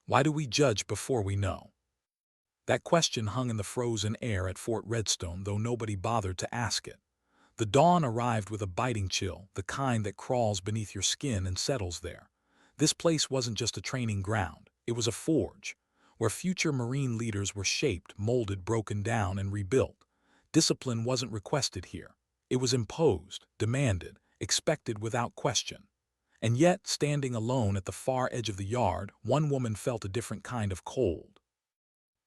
Why do we judge before we know? That question hung in the frozen air at Fort Redstone, though nobody bothered to ask it. The dawn arrived with a biting chill, the kind that crawls beneath your skin and settles there. This place wasn't just a training ground, it was a forge, where future Marine leaders were shaped, molded, broken down, and rebuilt. Discipline wasn't requested here. It was imposed, demanded, expected without question. And yet, standing alone at the far edge of the yard, one woman felt a different kind of cold.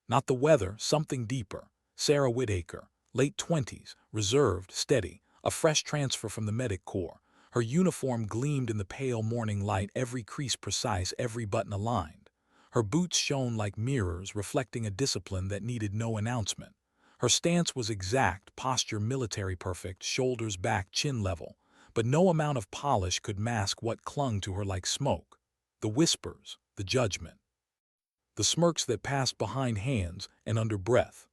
Not the weather, something deeper. Sarah Whittaker, late 20s, reserved, steady, a fresh transfer from the medic corps. Her uniform gleamed in the pale morning light, every crease precise, every button aligned. Her boots shone like mirrors, reflecting a discipline that needed no announcement. Her stance was exact, posture military perfect, shoulders back, chin level. But no amount of polish could mask what clung to her like smoke. The whispers, the judgment. The smirks that passed behind hands and under breath.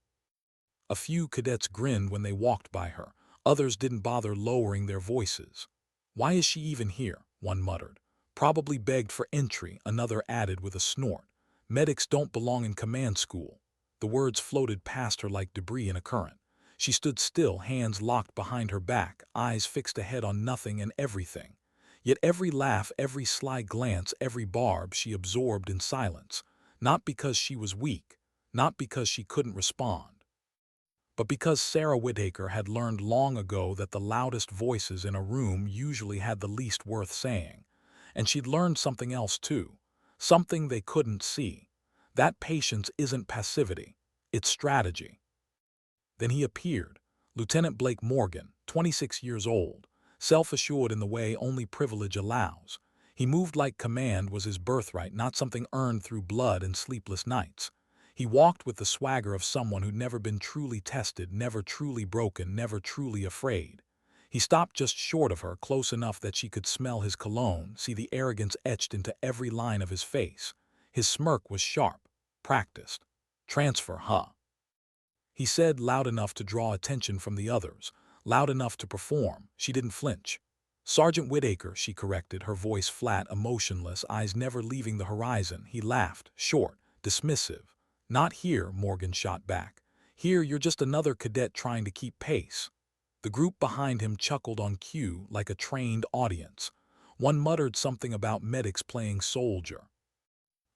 A few cadets grinned when they walked by her. Others didn't bother lowering their voices. "Why is she even here?" one muttered. "Probably begged for entry," another added with a snort. "Medics don't belong in command school." The words floated past her like debris in a current. She stood still, hands locked behind her back, eyes fixed ahead on nothing and everything. Yet every laugh, every sly glance, every barb she absorbed in silence. Not because she was weak, not because she couldn't respond, but because Sarah Whittaker had learned long ago that the loudest voices in a room usually had the least worth saying. And she'd learned something else too, something they couldn't see. That patience isn't passivity, it's strategy. Then he appeared, Lieutenant Blake Morgan, 26 years old, self-assured in the way only privilege allows. He moved like command was his birthright, not something earned through blood and sleepless nights. He walked with the swagger of someone who'd never been truly tested, never truly broken, never truly afraid. He stopped just short of her, close enough that she could smell his cologne, see the arrogance etched into every line of his face. His smirk was sharp, practiced. "Transfer, huh?" he said, loud enough to draw attention from the others, loud enough to perform. She didn't flinch. "Sergeant Whittaker," she corrected, her voice flat, emotionless, eyes never leaving the horizon. He laughed, short, dismissive. "Not here," Morgan shot back. "Here you're just another cadet trying to keep pace." The group behind him chuckled on cue like a trained audience. One muttered something about medics playing soldier.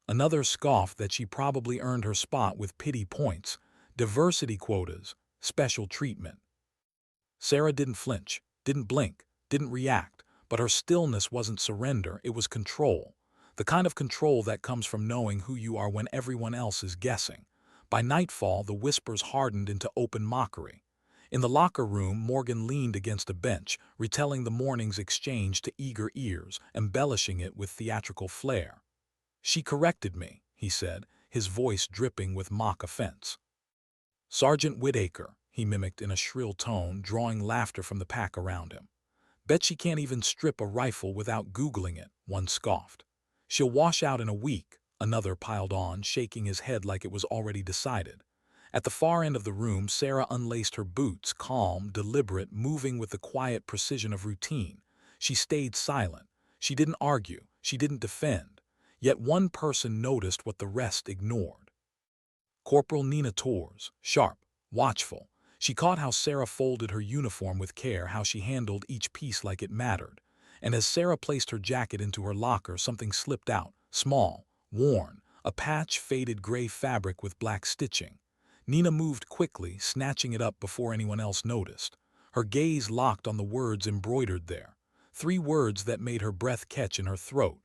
Another scoffed that she probably earned her spot with pity points, diversity quotas, special treatment. Sarah didn't flinch, didn't blink, didn't react, but her stillness wasn't surrender, it was control. The kind of control that comes from knowing who you are when everyone else is guessing. By nightfall, the whispers hardened into open mockery. In the locker room, Morgan leaned against a bench, retelling the morning's exchange to eager ears, embellishing it with theatrical flair. "She corrected me," he said, his voice dripping with mock offense. "Sergeant Whittaker," he mimicked in a shrill tone, drawing laughter from the pack around him. "Bet she can't even strip a rifle without Googling it," one scoffed. "She'll wash out in a week," another piled on, shaking his head like it was already decided. At the far end of the room, Sarah unlaced her boots, calm, deliberate, moving with the quiet precision of routine. She stayed silent. She didn't argue. She didn't defend. Yet one person noticed what the rest ignored. Corporal Nina Torres, sharp, watchful. She caught how Sarah folded her uniform with care, how she handled each piece like it mattered. And as Sarah placed her jacket into her locker, something slipped out, small, worn, a patch faded gray fabric with black stitching. Nina moved quickly, snatching it up before anyone else noticed. Her gaze locked on the words embroidered there. 3 words that made her breath catch in her throat.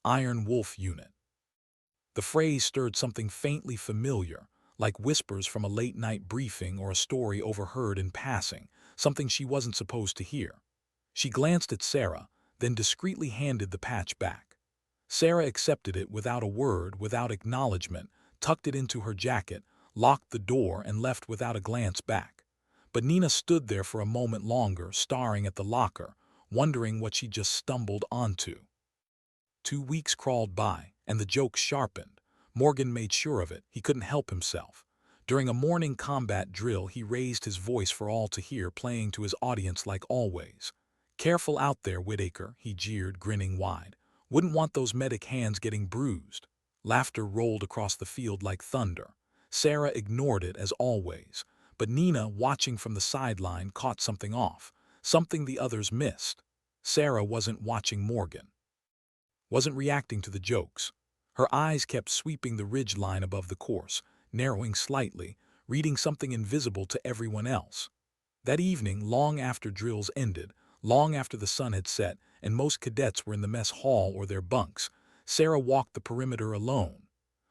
Iron Wolf Unit. The phrase stirred something faintly familiar, like whispers from a late-night briefing or a story overheard in passing, something she wasn't supposed to hear. She glanced at Sarah, then discreetly handed the patch back. Sarah accepted it without a word, without acknowledgement, tucked it into her jacket, locked the door, and left without a glance back. But Nina stood there for a moment longer, staring at the locker, wondering what she'd just stumbled onto. 2 weeks crawled by, and the joke sharpened. Morgan made sure of it. He couldn't help himself. During a morning combat drill, he raised his voice for all to hear, playing to his audience like always. "Careful out there, Whittaker," he jeered, grinning wide. "Wouldn't want those medic hands getting bruised." Laughter rolled across the field like thunder. Sarah ignored it as always, but Nina, watching from the sideline, caught something off, something the others missed. Sarah wasn't watching Morgan, wasn't reacting to the jokes. Her eyes kept sweeping the ridge line above the course, narrowing slightly, reading something invisible to everyone else. That evening, long after drills ended, long after the sun had set and most cadets were in the mess hall or their bunks, Sarah walked the perimeter alone.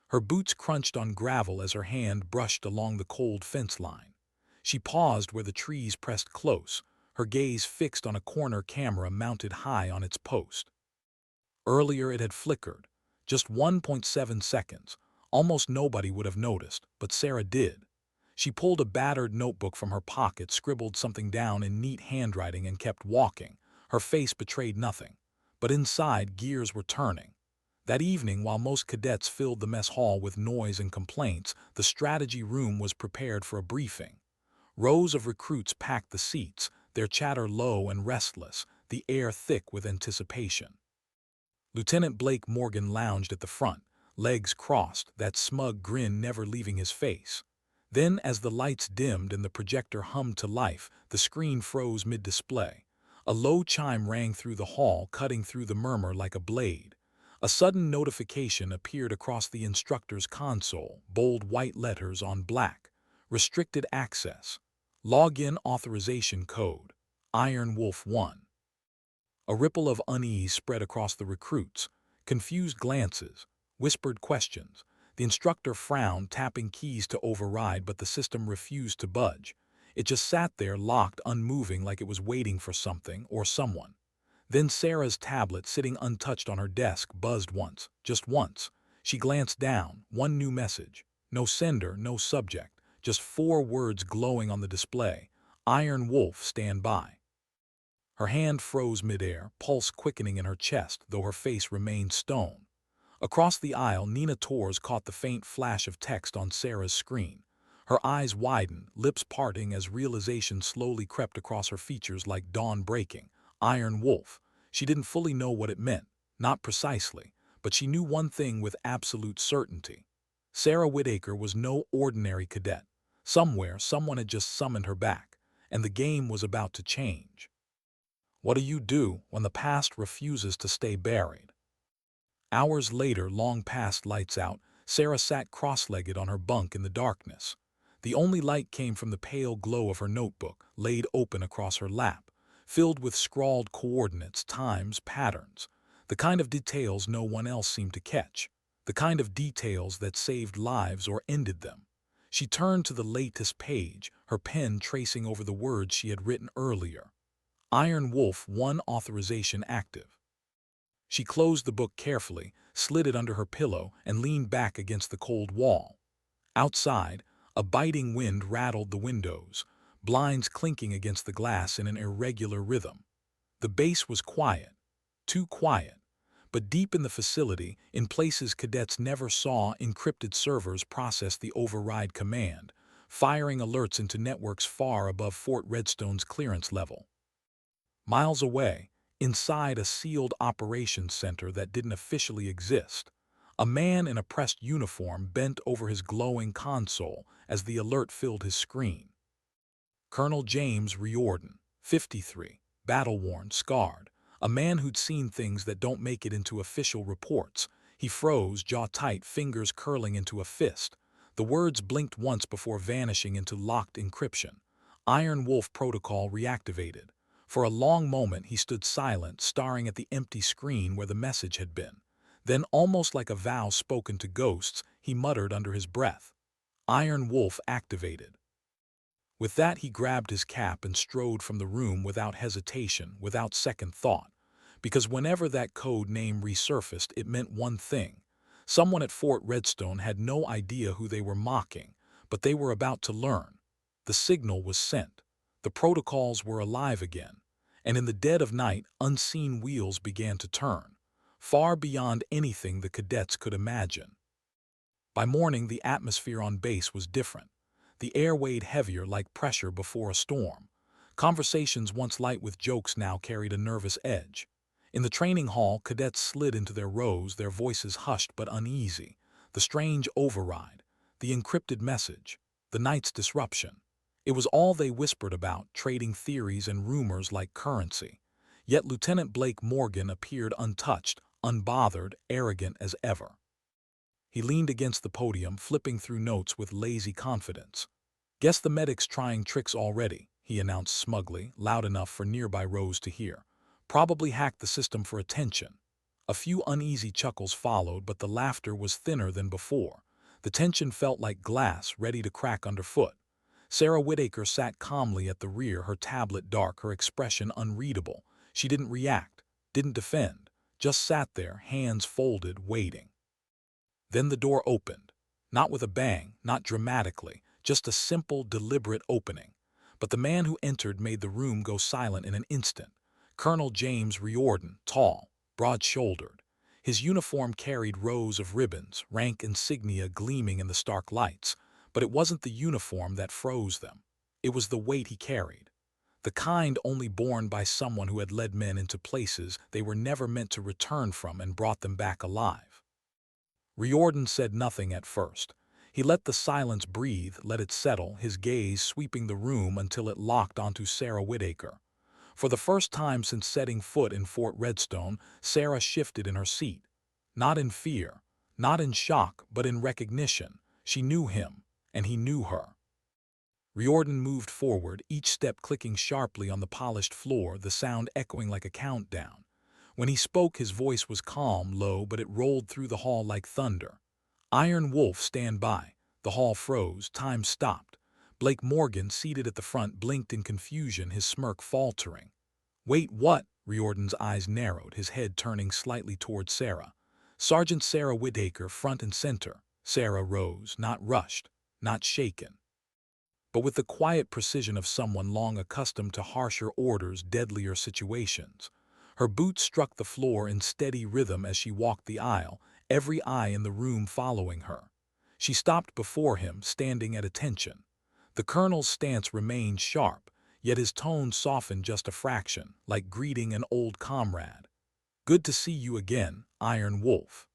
Her boots crunched on gravel as her hand brushed along the cold fence line. She paused where the trees pressed close, her gaze fixed on a corner camera mounted high on its post. Earlier it had flickered, just 1.7 seconds. Almost nobody would have noticed, but Sarah did. She pulled a battered notebook from her pocket, scribbled something down in neat handwriting, and kept walking. Her face betrayed nothing, but inside gears were turning. That evening, while most cadets filled the mess hall with noise and complaints, the strategy room was prepared for a briefing. Rows of recruits packed the seats, their chatter low and restless, the air thick with anticipation. Lieutenant Blake Morgan lounged at the front, legs crossed, that smug grin never leaving his face. Then, as the lights dimmed and the projector hummed to life, the screen froze mid-display. A low chime rang through the hall, cutting through the murmur like a blade. A sudden notification appeared across the instructor's console, bold white letters on black. Restricted access. Login authorization code. Iron Wolf 1. A ripple of unease spread across the recruits. Confused glances, whispered questions. The instructor frowned, tapping keys to override, but the system refused to budge. It just sat there, locked, unmoving, like it was waiting for something or someone. Then Sarah's tablet, sitting untouched on her desk, buzzed once, just once. She glanced down, one new message. No sender, no subject, just 4 words glowing on the display. Iron Wolf, stand by. Her hand froze midair, pulse quickening in her chest, though her face remained stone. Across the aisle, Nina Torres caught the faint flash of text on Sarah's screen. Her eyes widened, lips parting as realization slowly crept across her features like dawn breaking. Iron Wolf. She didn't fully know what it meant, not precisely, but she knew one thing with absolute certainty. Sarah Whitaker was no ordinary cadet. Somewhere, someone had just summoned her back, and the game was about to change. What do you do when the past refuses to stay buried? Hours later, long past lights out, Sarah sat cross-legged on her bunk in the darkness. The only light came from the pale glow of her notebook, laid open across her lap, filled with scrawled coordinates, times, patterns, the kind of details no one else seemed to catch, the kind of details that saved lives or ended them. She turned to the latest page, her pen tracing over the words she had written earlier. Iron Wolf 1 authorization active. She closed the book carefully, slid it under her pillow, and leaned back against the cold wall. Outside, a biting wind rattled the windows, blinds clinking against the glass in an irregular rhythm. The base was quiet, too quiet, but deep in the facility, in places cadets never saw, encrypted servers processed the override command, firing alerts into networks far above Fort Redstone's clearance level. Miles away, inside a sealed operations center that didn't officially exist, a man in a pressed uniform bent over his glowing console as the alert filled his screen. Colonel James Riordan, 53, battle-worn, scarred, a man who'd seen things that don't make it into official reports. He froze, jaw tight, fingers curling into a fist. The words blinked once before vanishing into locked encryption. Iron Wolf protocol reactivated. For a long moment he stood silent, staring at the empty screen where the message had been. Then, almost like a vow spoken to ghosts, he muttered under his breath, "Iron Wolf activated." With that, he grabbed his cap and strode from the room without hesitation, without second thought. Because whenever that code name resurfaced, it meant one thing. Someone at Fort Redstone had no idea who they were mocking, but they were about to learn. The signal was sent. The protocols were alive again. And in the dead of night, unseen wheels began to turn, far beyond anything the cadets could imagine. By morning, the atmosphere on base was different. The air weighed heavier, like pressure before a storm. Conversations once light with jokes now carried a nervous edge. In the training hall, cadets slid into their rows, their voices hushed but uneasy. The strange override, the encrypted message, the night's disruption. It was all they whispered about, trading theories and rumors like currency. Yet Lieutenant Blake Morgan appeared untouched, unbothered, arrogant as ever. He leaned against the podium, flipping through notes with lazy confidence. "Guess the medic's trying tricks already," he announced smugly, loud enough for nearby rows to hear. "Probably hacked the system for attention." A few uneasy chuckles followed, but the laughter was thinner than before. The tension felt like glass ready to crack underfoot. Sarah Whitaker sat calmly at the rear, her tablet dark, her expression unreadable. She didn't react, didn't defend, just sat there, hands folded, waiting. Then the door opened. Not with a bang, not dramatically, just a simple, deliberate opening. But the man who entered made the room go silent in an instant. Colonel James Riordan, tall, broad-shouldered. His uniform carried rows of ribbons, rank insignia gleaming in the stark lights. But it wasn't the uniform that froze them. It was the weight he carried. The kind only borne by someone who had led men into places they were never meant to return from and brought them back alive. Riordan said nothing at first. He let the silence breathe, let it settle, his gaze sweeping the room until it locked onto Sarah Whitaker. For the first time since setting foot in Fort Redstone, Sarah shifted in her seat. Not in fear, not in shock, but in recognition. She knew him, and he knew her. Riordan moved forward, each step clicking sharply on the polished floor, the sound echoing like a countdown. When he spoke, his voice was calm, low, but it rolled through the hall like thunder. "Iron Wolf, stand by." The hall froze, time stopped. Blake Morgan, seated at the front, blinked in confusion, his smirk faltering. "Wait, what?" Riordan's eyes narrowed, his head turning slightly toward Sarah. "Sergeant Sarah Whitaker, front and center." Sarah rose, not rushed, not shaken, but with the quiet precision of someone long accustomed to harsher orders, deadlier situations. Her boots struck the floor in steady rhythm as she walked the aisle, every eye in the room following her. She stopped before him, standing at attention. The colonel's stance remained sharp, yet his tone softened just a fraction, like greeting an old comrade. "Good to see you again, Iron Wolf."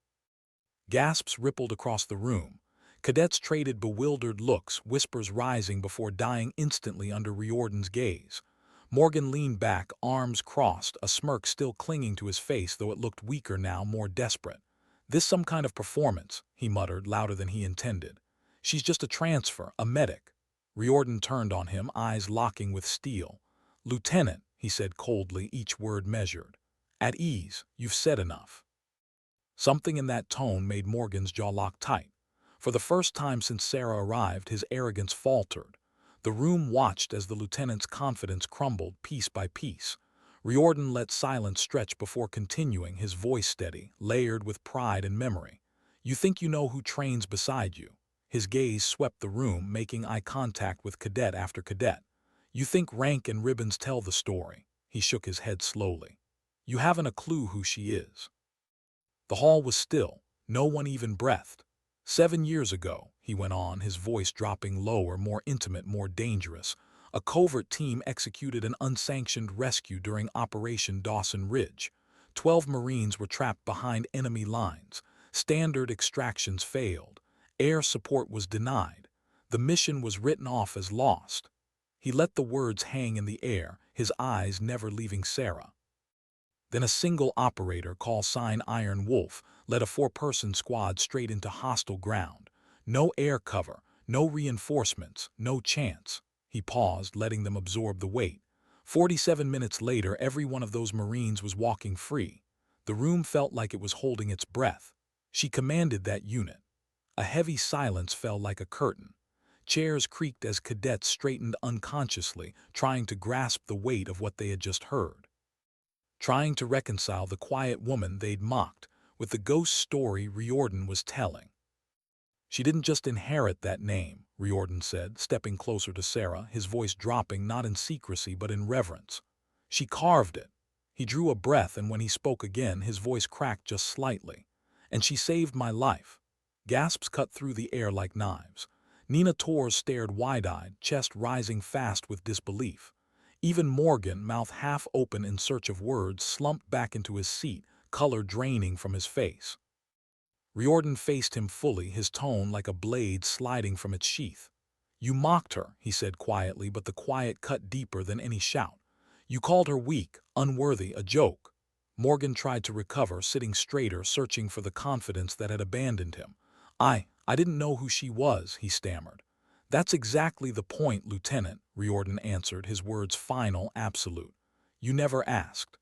Gasps rippled across the room. Cadets traded bewildered looks, whispers rising before dying instantly under Riordan's gaze. Morgan leaned back, arms crossed, a smirk still clinging to his face, though it looked weaker now, more desperate. "This some kind of performance," he muttered, louder than he intended. "She's just a transfer, a medic." Riordan turned on him, eyes locking with steel. "Lieutenant," he said coldly, each word measured. "At ease, you've said enough." Something in that tone made Morgan's jaw lock tight. For the first time since Sarah arrived, his arrogance faltered. The room watched as the lieutenant's confidence crumbled piece by piece. Riordan let silence stretch before continuing, his voice steady, layered with pride and memory. "You think you know who trains beside you?" His gaze swept the room, making eye contact with cadet after cadet. "You think rank and ribbons tell the story?" He shook his head slowly. "You haven't a clue who she is." The hall was still. No one even breathed. "7 years ago," he went on, his voice dropping lower, more intimate, more dangerous, "a covert team executed an unsanctioned rescue during Operation Dawson Ridge. 12 Marines were trapped behind enemy lines. Standard extractions failed. Air support was denied. The mission was written off as lost." He let the words hang in the air, his eyes never leaving Sarah. Then a single operator, call sign Iron Wolf, led a 4-person squad straight into hostile ground. No air cover, no reinforcements, no chance. He paused, letting them absorb the weight. 47 minutes later, every one of those Marines was walking free. The room felt like it was holding its breath. She commanded that unit. A heavy silence fell like a curtain. Chairs creaked as cadets straightened unconsciously, trying to grasp the weight of what they had just heard. Trying to reconcile the quiet woman they'd mocked with the ghost story Riordan was telling. "She didn't just inherit that name," Riordan said, stepping closer to Sarah, his voice dropping not in secrecy but in reverence. "She carved it." He drew a breath, and when he spoke again, his voice cracked just slightly. "And she saved my life." Gasps cut through the air like knives. Nina Torres stared wide-eyed, chest rising fast with disbelief. Even Morgan, mouth half open in search of words, slumped back into his seat, color draining from his face. Riordan faced him fully, his tone like a blade sliding from its sheath. "You mocked her," he said quietly, but the quiet cut deeper than any shout. "You called her weak, unworthy, a joke." Morgan tried to recover, sitting straighter, searching for the confidence that had abandoned him. I didn't know who she was," he stammered. "That's exactly the point, Lieutenant," Riordan answered, his words final, absolute. "You never asked."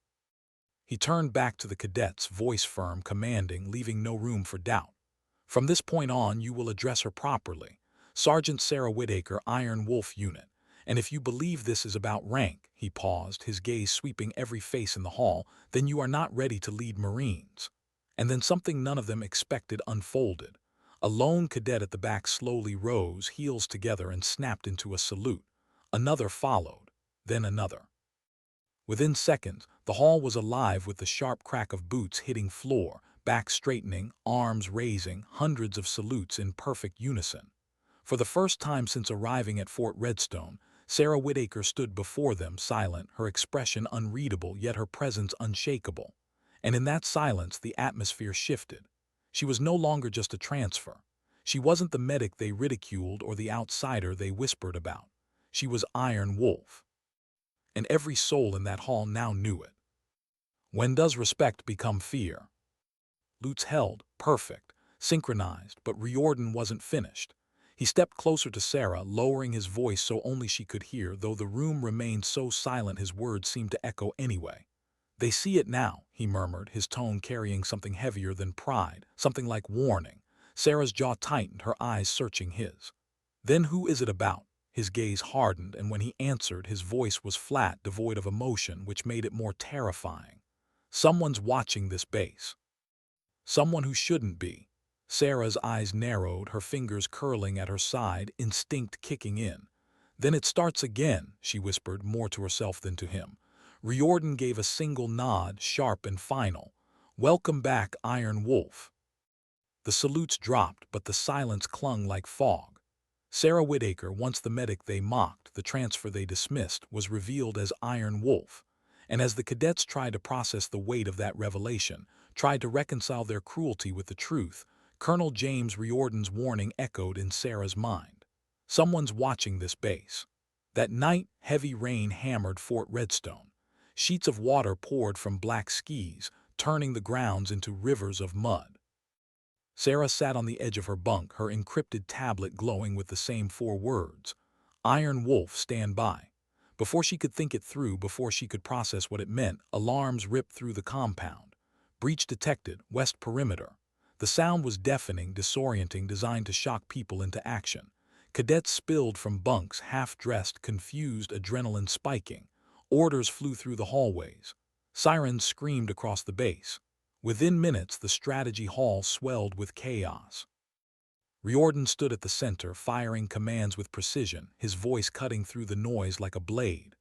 He turned back to the cadets, voice firm, commanding, leaving no room for doubt. "From this point on, you will address her properly. Sergeant Sarah Whitaker, Iron Wolf Unit. And if you believe this is about rank," he paused, his gaze sweeping every face in the hall, "then you are not ready to lead Marines." And then something none of them expected unfolded. A lone cadet at the back slowly rose, heels together, and snapped into a salute. Another followed, then another. Within seconds, the hall was alive with the sharp crack of boots hitting floor, back straightening, arms raising, hundreds of salutes in perfect unison. For the first time since arriving at Fort Redstone, Sarah Whitaker stood before them, silent, her expression unreadable, yet her presence unshakable. And in that silence, the atmosphere shifted. She was no longer just a transfer. She wasn't the medic they ridiculed or the outsider they whispered about. She was Iron Wolf. And every soul in that hall now knew it. When does respect become fear? Lutz held, perfect, synchronized, but Riordan wasn't finished. He stepped closer to Sarah, lowering his voice so only she could hear, though the room remained so silent his words seemed to echo anyway. "They see it now," he murmured, his tone carrying something heavier than pride, something like warning. Sarah's jaw tightened, her eyes searching his. "Then who is it about?" His gaze hardened, and when he answered, his voice was flat, devoid of emotion, which made it more terrifying. "Someone's watching this base. Someone who shouldn't be." Sarah's eyes narrowed, her fingers curling at her side, instinct kicking in. "Then it starts again," she whispered, more to herself than to him. Riordan gave a single nod, sharp and final. "Welcome back, Iron Wolf." The salutes dropped, but the silence clung like fog. Sarah Whitaker, once the medic they mocked, the transfer they dismissed, was revealed as Iron Wolf. And as the cadets tried to process the weight of that revelation, tried to reconcile their cruelty with the truth, Colonel James Riordan's warning echoed in Sarah's mind. Someone's watching this base. That night, heavy rain hammered Fort Redstone. Sheets of water poured from black skis, turning the grounds into rivers of mud. Sarah sat on the edge of her bunk, her encrypted tablet glowing with the same four words. "Iron Wolf, stand by." Before she could think it through, before she could process what it meant, alarms ripped through the compound. "Breach detected, west perimeter." The sound was deafening, disorienting, designed to shock people into action. Cadets spilled from bunks, half-dressed, confused, adrenaline spiking. Orders flew through the hallways. Sirens screamed across the base. Within minutes, the strategy hall swelled with chaos. Riordan stood at the center, firing commands with precision, his voice cutting through the noise like a blade.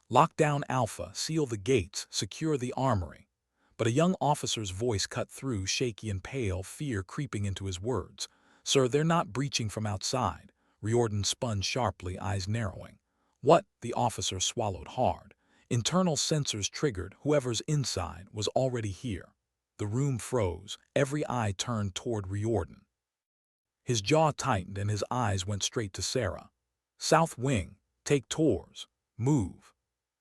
"Lock down Alpha, seal the gates, secure the armory." But a young officer's voice cut through, shaky and pale, fear creeping into his words. "Sir, they're not breaching from outside." Riordan spun sharply, eyes narrowing. "What?" The officer swallowed hard. "Internal sensors triggered. Whoever's inside was already here." The room froze, every eye turned toward Riordan. His jaw tightened and his eyes went straight to Sarah. "South wing, take tours, move."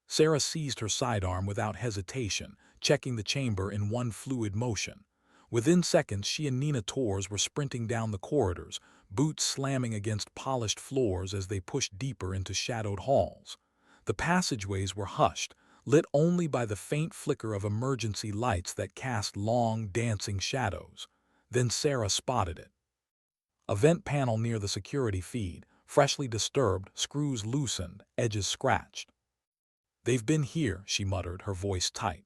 Sarah seized her sidearm without hesitation, checking the chamber in one fluid motion. Within seconds, she and Nina Torres were sprinting down the corridors, boots slamming against polished floors as they pushed deeper into shadowed halls. The passageways were hushed, lit only by the faint flicker of emergency lights that cast long, dancing shadows. Then Sarah spotted it. A vent panel near the security feed, freshly disturbed, screws loosened, edges scratched. "They've been here," she muttered, her voice tight.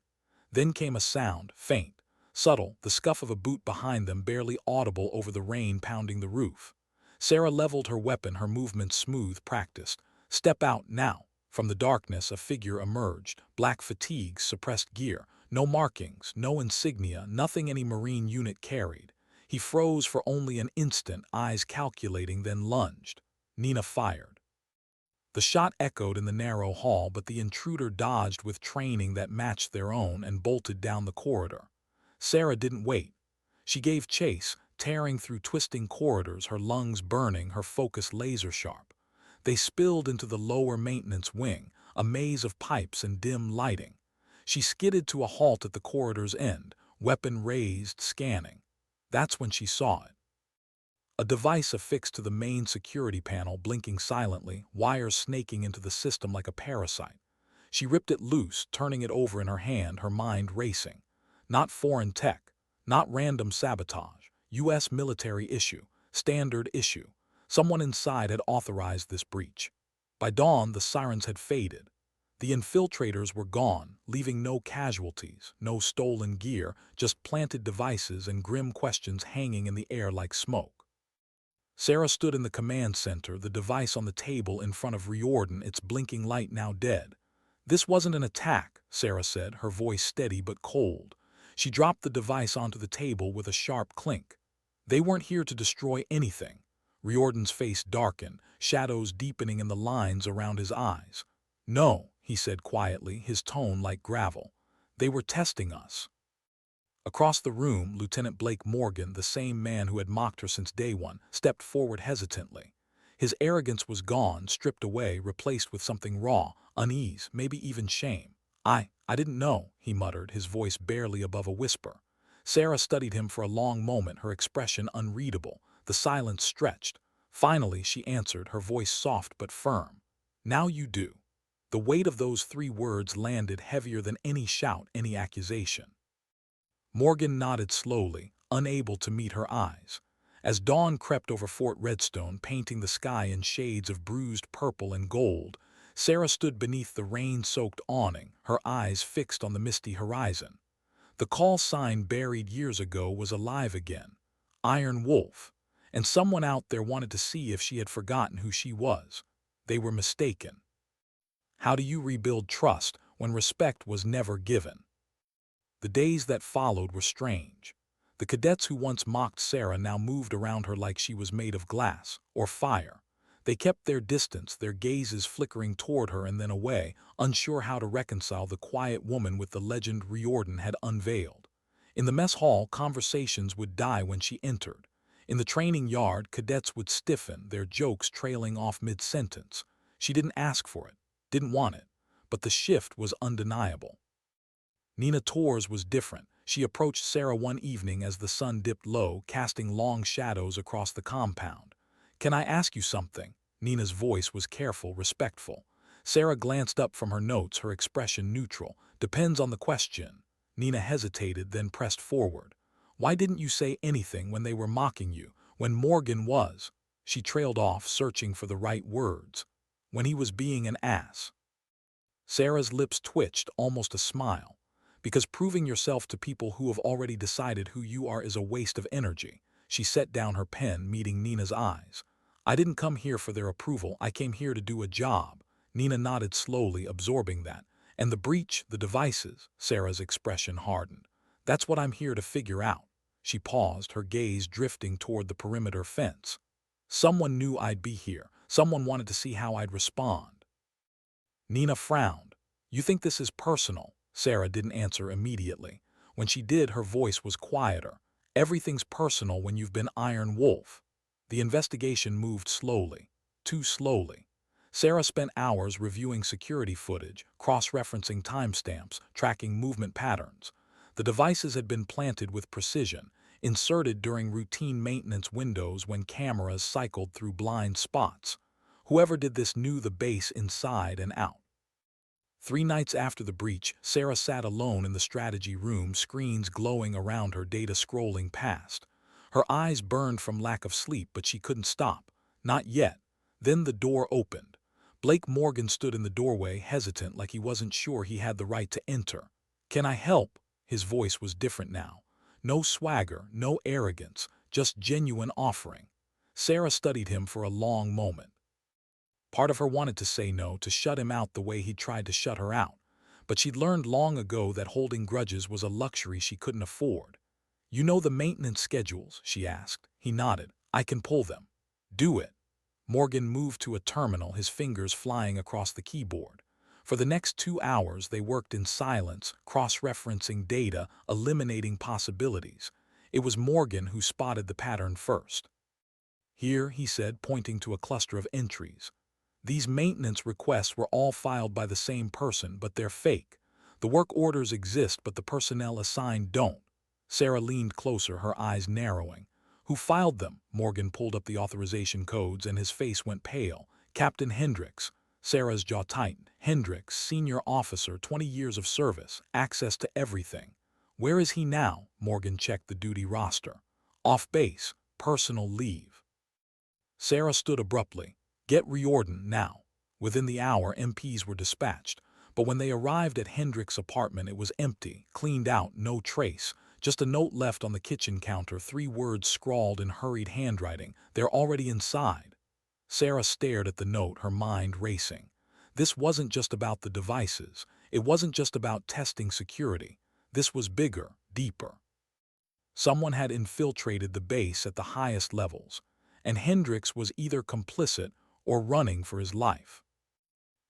Then came a sound, faint, subtle, the scuff of a boot behind them, barely audible over the rain pounding the roof. Sarah leveled her weapon, her movements smooth, practiced. "Step out now." From the darkness, a figure emerged, black fatigues, suppressed gear, no markings, no insignia, nothing any Marine unit carried. He froze for only an instant, eyes calculating, then lunged. Nina fired. The shot echoed in the narrow hall, but the intruder dodged with training that matched their own and bolted down the corridor. Sarah didn't wait. She gave chase, tearing through twisting corridors, her lungs burning, her focus laser-sharp. They spilled into the lower maintenance wing, a maze of pipes and dim lighting. She skidded to a halt at the corridor's end, weapon raised, scanning. That's when she saw it. A device affixed to the main security panel, blinking silently, wires snaking into the system like a parasite. She ripped it loose, turning it over in her hand, her mind racing. Not foreign tech, not random sabotage. U.S. military issue, standard issue. Someone inside had authorized this breach. By dawn, the sirens had faded. The infiltrators were gone, leaving no casualties, no stolen gear, just planted devices and grim questions hanging in the air like smoke. Sarah stood in the command center, the device on the table in front of Riordan, its blinking light now dead. This wasn't an attack, Sarah said, her voice steady but cold. She dropped the device onto the table with a sharp clink. They weren't here to destroy anything. Riordan's face darkened, shadows deepening in the lines around his eyes. No, he said quietly, his tone like gravel. They were testing us. Across the room, Lieutenant Blake Morgan, the same man who had mocked her since day one, stepped forward hesitantly. His arrogance was gone, stripped away, replaced with something raw, unease, maybe even shame. I didn't know, he muttered, his voice barely above a whisper. Sarah studied him for a long moment, her expression unreadable, the silence stretched. Finally, she answered, her voice soft but firm. Now you do. The weight of those 3 words landed heavier than any shout, any accusation. Morgan nodded slowly, unable to meet her eyes. As dawn crept over Fort Redstone, painting the sky in shades of bruised purple and gold, Sarah stood beneath the rain-soaked awning, her eyes fixed on the misty horizon. The call sign buried years ago was alive again. Iron Wolf. And someone out there wanted to see if she had forgotten who she was. They were mistaken. How do you rebuild trust when respect was never given? The days that followed were strange. The cadets who once mocked Sarah now moved around her like she was made of glass or fire. They kept their distance, their gazes flickering toward her and then away, unsure how to reconcile the quiet woman with the legend Riordan had unveiled. In the mess hall, conversations would die when she entered. In the training yard, cadets would stiffen, their jokes trailing off mid-sentence. She didn't ask for it, didn't want it, but the shift was undeniable. Nina Torres was different. She approached Sarah one evening as the sun dipped low, casting long shadows across the compound. "Can I ask you something?" Nina's voice was careful, respectful. Sarah glanced up from her notes, her expression neutral. "Depends on the question." Nina hesitated, then pressed forward. "Why didn't you say anything when they were mocking you, when Morgan was—" She trailed off, searching for the right words. "When he was being an ass." Sarah's lips twitched, almost a smile. "Because proving yourself to people who have already decided who you are is a waste of energy." She set down her pen, meeting Nina's eyes. "I didn't come here for their approval, I came here to do a job." Nina nodded slowly, absorbing that. "And the breach, the devices," Sarah's expression hardened. "That's what I'm here to figure out." She paused, her gaze drifting toward the perimeter fence. "Someone knew I'd be here. Someone wanted to see how I'd respond." Nina frowned. "You think this is personal?" Sarah didn't answer immediately. When she did, her voice was quieter. "Everything's personal when you've been Iron Wolf." The investigation moved slowly. Too slowly. Sarah spent hours reviewing security footage, cross-referencing timestamps, tracking movement patterns. The devices had been planted with precision, inserted during routine maintenance windows when cameras cycled through blind spots. Whoever did this knew the base inside and out. 3 nights after the breach, Sarah sat alone in the strategy room, screens glowing around her, data scrolling past. Her eyes burned from lack of sleep, but she couldn't stop. Not yet. Then the door opened. Blake Morgan stood in the doorway, hesitant, like he wasn't sure he had the right to enter. "Can I help?" His voice was different now. No swagger, no arrogance, just genuine offering. Sarah studied him for a long moment. Part of her wanted to say no, to shut him out the way he'd tried to shut her out. But she'd learned long ago that holding grudges was a luxury she couldn't afford. "You know the maintenance schedules?" she asked. He nodded. "I can pull them." "Do it." Morgan moved to a terminal, his fingers flying across the keyboard. For the next 2 hours, they worked in silence, cross-referencing data, eliminating possibilities. It was Morgan who spotted the pattern first. Here, he said, pointing to a cluster of entries. These maintenance requests were all filed by the same person, but they're fake. The work orders exist, but the personnel assigned don't. Sarah leaned closer, her eyes narrowing. Who filed them? Morgan pulled up the authorization codes and his face went pale. Captain Hendricks. Sarah's jaw tightened. Hendricks, senior officer, 20 years of service, access to everything. Where is he now? Morgan checked the duty roster. Off base, personal leave. Sarah stood abruptly. Get Riordan now. Within the hour, MPs were dispatched. But when they arrived at Hendrick's apartment, it was empty, cleaned out, no trace. Just a note left on the kitchen counter, 3 words scrawled in hurried handwriting. They're already inside. Sarah stared at the note, her mind racing. This wasn't just about the devices. It wasn't just about testing security. This was bigger, deeper. Someone had infiltrated the base at the highest levels, and Hendricks was either complicit or running for his life.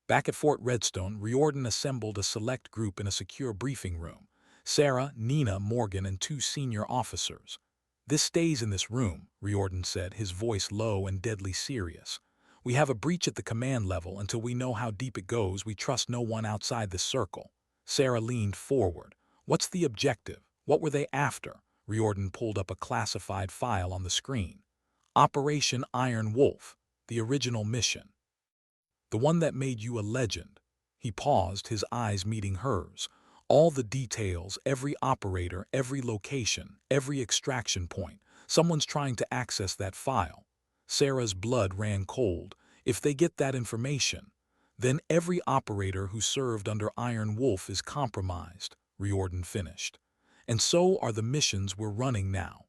Back at Fort Redstone, Riordan assembled a select group in a secure briefing room. Sarah, Nina, Morgan, and 2 senior officers. This stays in this room, Riordan said, his voice low and deadly serious. We have a breach at the command level. Until we know how deep it goes, we trust no one outside this circle. Sarah leaned forward. What's the objective? What were they after? Riordan pulled up a classified file on the screen. Operation Iron Wolf, the original mission. The one that made you a legend. He paused, his eyes meeting hers. All the details, every operator, every location, every extraction point. Someone's trying to access that file. Sarah's blood ran cold. If they get that information, then every operator who served under Iron Wolf is compromised, Riordan finished. And so are the missions we're running now.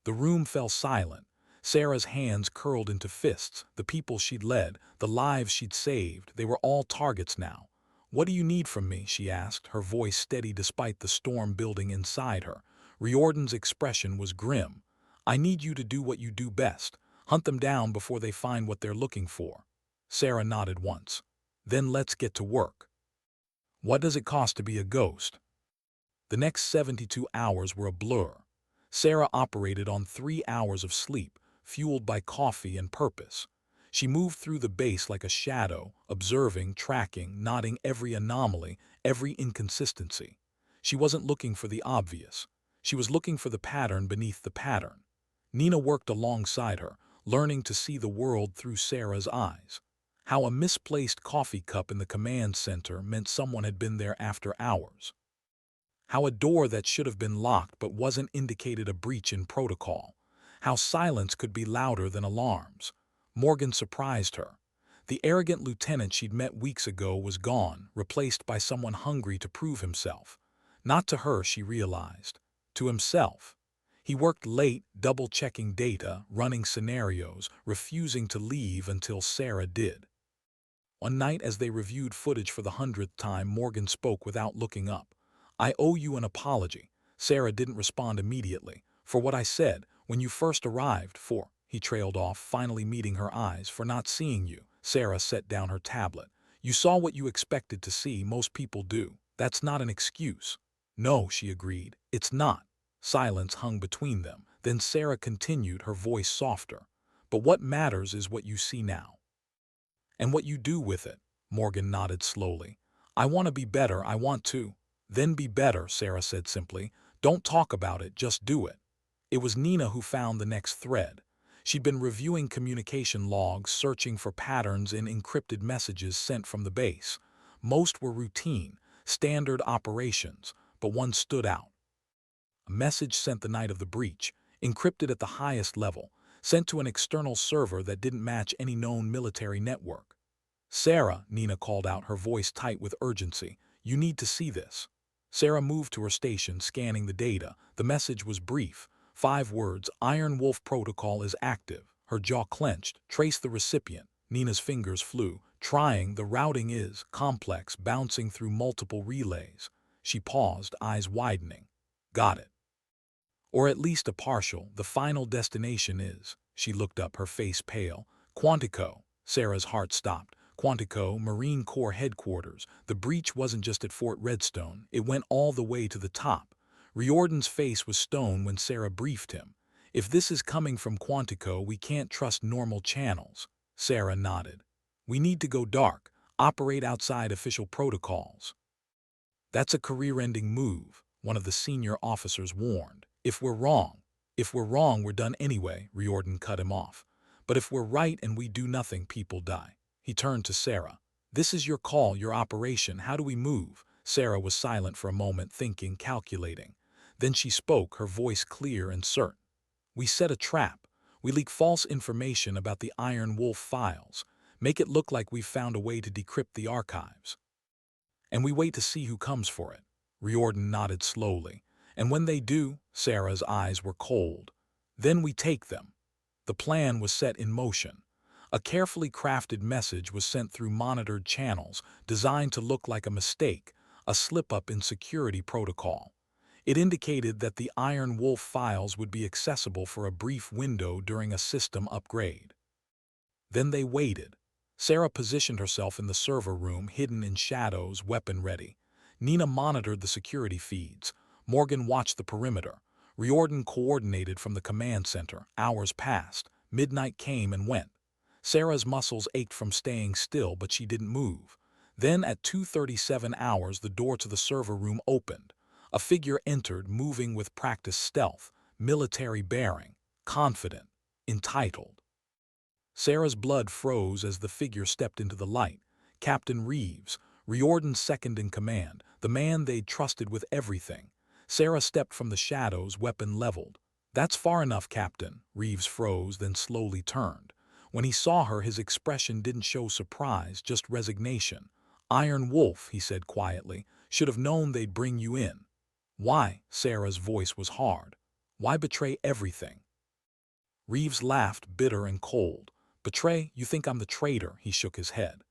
The room fell silent. Sarah's hands curled into fists. The people she'd led, the lives she'd saved, they were all targets now. What do you need from me? She asked, her voice steady despite the storm building inside her. Riordan's expression was grim. I need you to do what you do best. Hunt them down before they find what they're looking for. Sarah nodded once. Then let's get to work. What does it cost to be a ghost? The next 72 hours were a blur. Sarah operated on 3 hours of sleep, fueled by coffee and purpose. She moved through the base like a shadow, observing, tracking, noting every anomaly, every inconsistency. She wasn't looking for the obvious. She was looking for the pattern beneath the pattern. Nina worked alongside her, learning to see the world through Sarah's eyes. How a misplaced coffee cup in the command center meant someone had been there after hours. How a door that should have been locked but wasn't indicated a breach in protocol. How silence could be louder than alarms. Morgan surprised her. The arrogant lieutenant she'd met weeks ago was gone, replaced by someone hungry to prove himself. Not to her, she realized. To himself. He worked late, double-checking data, running scenarios, refusing to leave until Sarah did. One night, as they reviewed footage for the 100th time, Morgan spoke without looking up. I owe you an apology. Sarah didn't respond immediately. For what I said, when you first arrived, he trailed off, finally meeting her eyes, for not seeing you. Sarah set down her tablet. You saw what you expected to see, most people do. That's not an excuse. No, she agreed. It's not. Silence hung between them. Then Sarah continued, her voice softer. But what matters is what you see now. And what you do with it. Morgan nodded slowly. I want to be better, I want to. Then be better, Sarah said simply. Don't talk about it, just do it. It was Nina who found the next thread. She'd been reviewing communication logs, searching for patterns in encrypted messages sent from the base. Most were routine, standard operations, but one stood out. A message sent the night of the breach, encrypted at the highest level, sent to an external server that didn't match any known military network. Sarah, Nina called out, her voice tight with urgency. You need to see this. Sarah moved to her station, scanning the data. The message was brief. 5 words, Iron Wolf protocol is active. Her jaw clenched. Trace the recipient. Nina's fingers flew. Trying, the routing is complex, bouncing through multiple relays. She paused, eyes widening. Got it. Or at least a partial. The final destination is. She looked up, her face pale. Quantico. Sarah's heart stopped. Quantico, Marine Corps headquarters. The breach wasn't just at Fort Redstone. It went all the way to the top. Riordan's face was stone when Sarah briefed him. If this is coming from Quantico, we can't trust normal channels. Sarah nodded. We need to go dark, operate outside official protocols. That's a career-ending move, one of the senior officers warned. If we're wrong, we're done anyway, Riordan cut him off. But if we're right and we do nothing, people die. He turned to Sarah. This is your call, your operation. How do we move? Sarah was silent for a moment, thinking, calculating. Then she spoke, her voice clear and certain. We set a trap. We leak false information about the Iron Wolf files. Make it look like we've found a way to decrypt the archives. And we wait to see who comes for it. Riordan nodded slowly. And when they do, Sarah's eyes were cold. Then we take them. The plan was set in motion. A carefully crafted message was sent through monitored channels, designed to look like a mistake, a slip-up in security protocol. It indicated that the Iron Wolf files would be accessible for a brief window during a system upgrade. Then they waited. Sarah positioned herself in the server room, hidden in shadows, weapon ready. Nina monitored the security feeds. Morgan watched the perimeter. Riordan coordinated from the command center. Hours passed. Midnight came and went. Sarah's muscles ached from staying still, but she didn't move. Then at 2:37 hours, the door to the server room opened. A figure entered, moving with practiced stealth, military bearing, confident, entitled. Sarah's blood froze as the figure stepped into the light. Captain Reeves, Riordan's second in command, the man they'd trusted with everything. Sarah stepped from the shadows, weapon leveled. That's far enough, Captain. Reeves froze, then slowly turned. When he saw her, his expression didn't show surprise, just resignation. Iron Wolf, he said quietly, should have known they'd bring you in. Why? Sarah's voice was hard. Why betray everything? Reeves laughed, bitter and cold. Betray? You think I'm the traitor? He shook his head.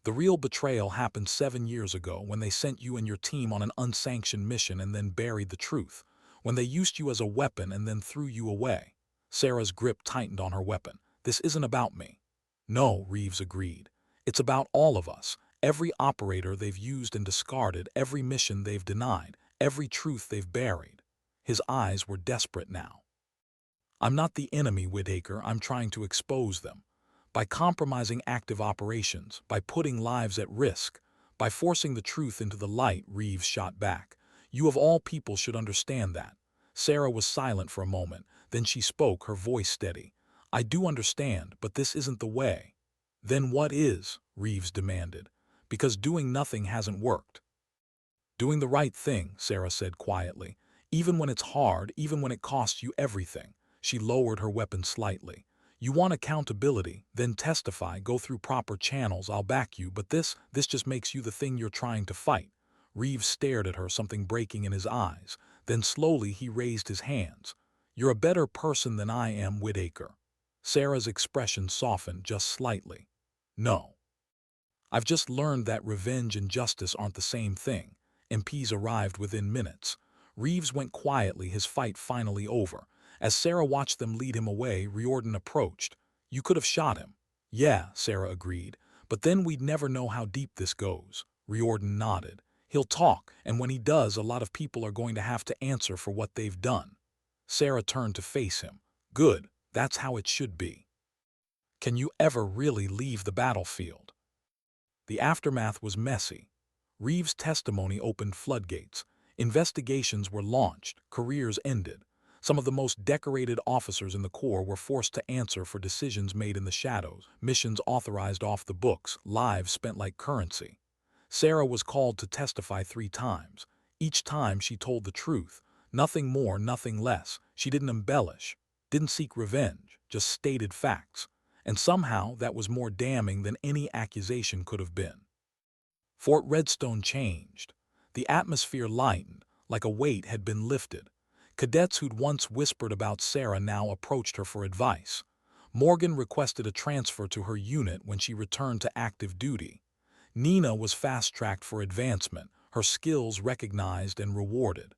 The real betrayal happened 7 years ago, when they sent you and your team on an unsanctioned mission and then buried the truth. When they used you as a weapon and then threw you away. Sarah's grip tightened on her weapon. This isn't about me. No, Reeves agreed. It's about all of us. Every operator they've used and discarded, every mission they've denied, every truth they've buried. His eyes were desperate now. I'm not the enemy, Whitaker. I'm trying to expose them. By compromising active operations, by putting lives at risk, by forcing the truth into the light, Reeves shot back. You of all people should understand that. Sarah was silent for a moment, then she spoke, her voice steady. I do understand, but this isn't the way. Then what is? Reeves demanded. Because doing nothing hasn't worked. Doing the right thing, Sarah said quietly. Even when it's hard, even when it costs you everything. She lowered her weapon slightly. You want accountability, then testify, go through proper channels, I'll back you, but this just makes you the thing you're trying to fight. Reeves stared at her, something breaking in his eyes. Then slowly he raised his hands. You're a better person than I am, Whitaker. Sarah's expression softened just slightly. No. I've just learned that revenge and justice aren't the same thing. MPs arrived within minutes. Reeves went quietly, his fight finally over. As Sarah watched them lead him away, Riordan approached. You could have shot him. Yeah, Sarah agreed. But then we'd never know how deep this goes. Riordan nodded. He'll talk, and when he does, a lot of people are going to have to answer for what they've done. Sarah turned to face him. Good, that's how it should be. Can you ever really leave the battlefield? The aftermath was messy. Reeves' testimony opened floodgates. Investigations were launched, careers ended. Some of the most decorated officers in the Corps were forced to answer for decisions made in the shadows, missions authorized off the books, lives spent like currency. Sarah was called to testify 3 times. Each time she told the truth. Nothing more, nothing less. She didn't embellish, didn't seek revenge, just stated facts. And somehow that was more damning than any accusation could have been. Fort Redstone changed. The atmosphere lightened, like a weight had been lifted. Cadets who'd once whispered about Sarah now approached her for advice. Morgan requested a transfer to her unit when she returned to active duty. Nina was fast-tracked for advancement, her skills recognized and rewarded.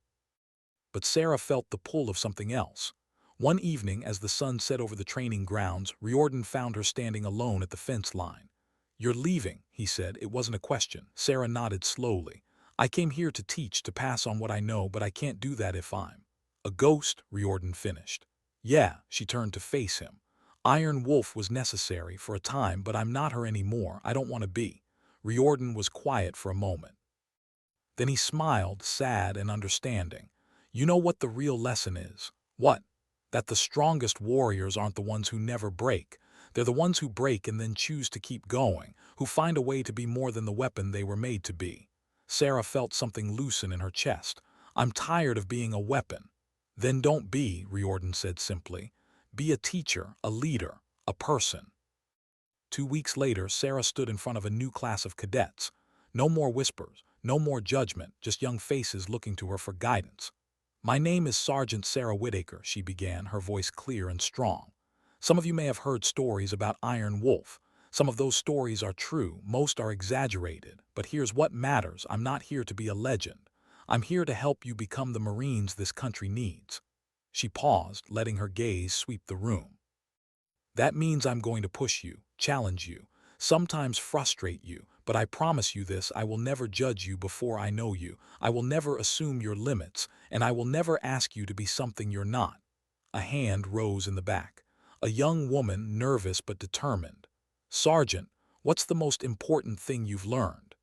But Sarah felt the pull of something else. One evening, as the sun set over the training grounds, Riordan found her standing alone at the fence line. You're leaving, he said. It wasn't a question. Sarah nodded slowly. I came here to teach, to pass on what I know, but I can't do that if I'm a ghost, Riordan finished. Yeah, she turned to face him. Iron Wolf was necessary for a time, but I'm not her anymore. I don't want to be. Riordan was quiet for a moment. Then he smiled, sad and understanding. You know what the real lesson is? What? That the strongest warriors aren't the ones who never break. They're the ones who break and then choose to keep going, who find a way to be more than the weapon they were made to be. Sarah felt something loosen in her chest. I'm tired of being a weapon. Then don't be, Riordan said simply. Be a teacher, a leader, a person. 2 weeks later, Sarah stood in front of a new class of cadets. No more whispers, no more judgment, just young faces looking to her for guidance. My name is Sergeant Sarah Whitaker, she began, her voice clear and strong. Some of you may have heard stories about Iron Wolf. Some of those stories are true, most are exaggerated. But here's what matters. I'm not here to be a legend. I'm here to help you become the Marines this country needs. She paused, letting her gaze sweep the room. That means I'm going to push you, challenge you, sometimes frustrate you, but I promise you this, I will never judge you before I know you. I will never assume your limits, and I will never ask you to be something you're not. A hand rose in the back. A young woman, nervous but determined. Sergeant, what's the most important thing you've learned?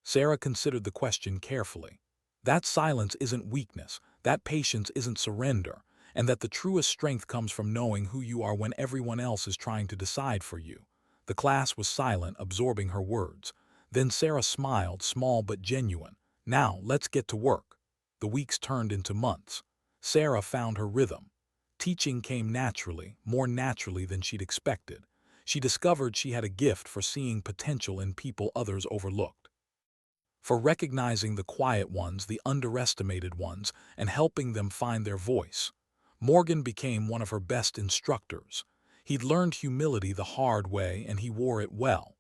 Sarah considered the question carefully. That silence isn't weakness, that patience isn't surrender, and that the truest strength comes from knowing who you are when everyone else is trying to decide for you. The class was silent, absorbing her words. Then Sarah smiled, small but genuine. Now, let's get to work. The weeks turned into months. Sarah found her rhythm. Teaching came naturally, more naturally than she'd expected. She discovered she had a gift for seeing potential in people others overlooked, for recognizing the quiet ones, the underestimated ones, and helping them find their voice. Morgan became one of her best instructors. He'd learned humility the hard way, and he wore it well.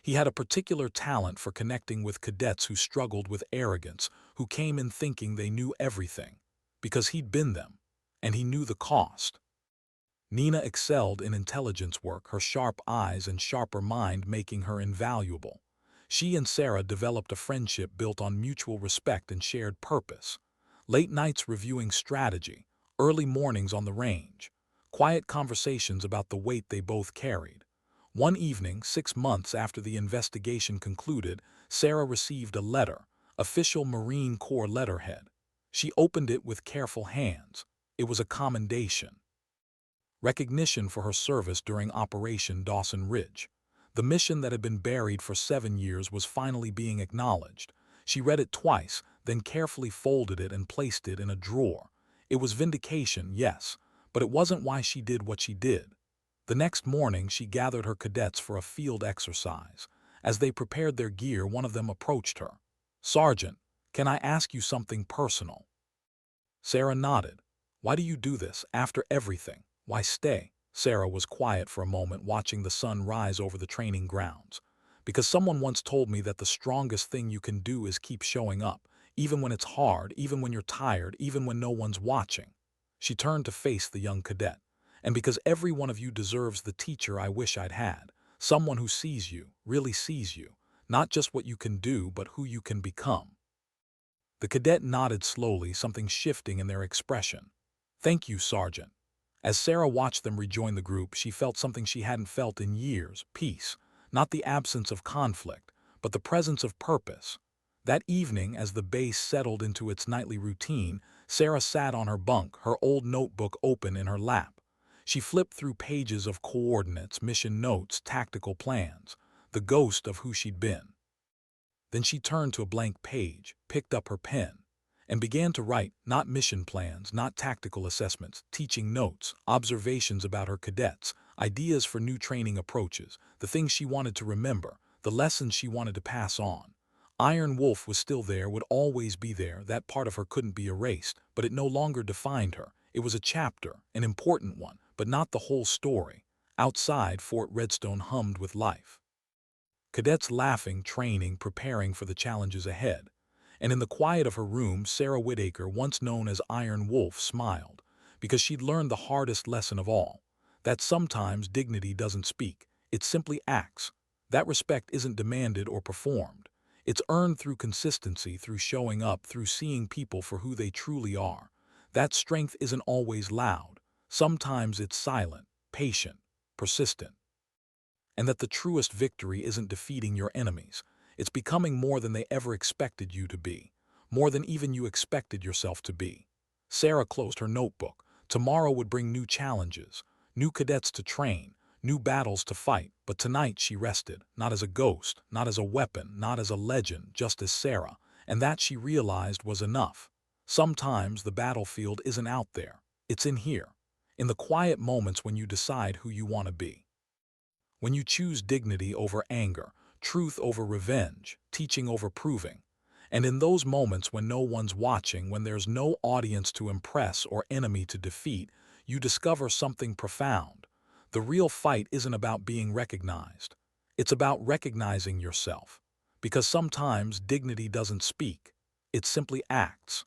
He had a particular talent for connecting with cadets who struggled with arrogance, who came in thinking they knew everything, because he'd been them, and he knew the cost. Nina excelled in intelligence work, her sharp eyes and sharper mind making her invaluable. She and Sarah developed a friendship built on mutual respect and shared purpose. Late nights reviewing strategy, early mornings on the range, quiet conversations about the weight they both carried. One evening, 6 months after the investigation concluded, Sarah received a letter, official Marine Corps letterhead. She opened it with careful hands. It was a commendation. Recognition for her service during Operation Dawson Ridge. The mission that had been buried for 7 years was finally being acknowledged. She read it twice, then carefully folded it and placed it in a drawer. It was vindication, yes, but it wasn't why she did what she did. The next morning, she gathered her cadets for a field exercise. As they prepared their gear, one of them approached her. Sergeant, can I ask you something personal? Sarah nodded. Why do you do this, after everything? Why stay? Sarah was quiet for a moment, watching the sun rise over the training grounds. Because someone once told me that the strongest thing you can do is keep showing up, even when it's hard, even when you're tired, even when no one's watching. She turned to face the young cadet. And because every one of you deserves the teacher I wish I'd had, someone who sees you, really sees you, not just what you can do, but who you can become. The cadet nodded slowly, something shifting in their expression. Thank you, Sergeant. As Sarah watched them rejoin the group, she felt something she hadn't felt in years, peace, not the absence of conflict, but the presence of purpose. That evening, as the base settled into its nightly routine, Sarah sat on her bunk, her old notebook open in her lap. She flipped through pages of coordinates, mission notes, tactical plans, the ghost of who she'd been. Then she turned to a blank page, picked up her pen, and began to write, not mission plans, not tactical assessments, teaching notes, observations about her cadets, ideas for new training approaches, the things she wanted to remember, the lessons she wanted to pass on. Iron Wolf was still there, would always be there, that part of her couldn't be erased, but it no longer defined her. It was a chapter, an important one, but not the whole story. Outside, Fort Redstone hummed with life. Cadets laughing, training, preparing for the challenges ahead. And in the quiet of her room, Sarah Whitaker, once known as Iron Wolf, smiled, because she'd learned the hardest lesson of all, that sometimes dignity doesn't speak, it simply acts. That respect isn't demanded or performed. It's earned through consistency, through showing up, through seeing people for who they truly are. That strength isn't always loud. Sometimes it's silent, patient, persistent. And that the truest victory isn't defeating your enemies. It's becoming more than they ever expected you to be, more than even you expected yourself to be. Sarah closed her notebook. Tomorrow would bring new challenges, new cadets to train, new battles to fight, but tonight she rested, not as a ghost, not as a weapon, not as a legend, just as Sarah, and that she realized was enough. Sometimes the battlefield isn't out there, it's in here, in the quiet moments when you decide who you want to be. When you choose dignity over anger, truth over revenge, teaching over proving. And in those moments when no one's watching, when there's no audience to impress or enemy to defeat, you discover something profound. The real fight isn't about being recognized. It's about recognizing yourself. Because sometimes dignity doesn't speak. It simply acts.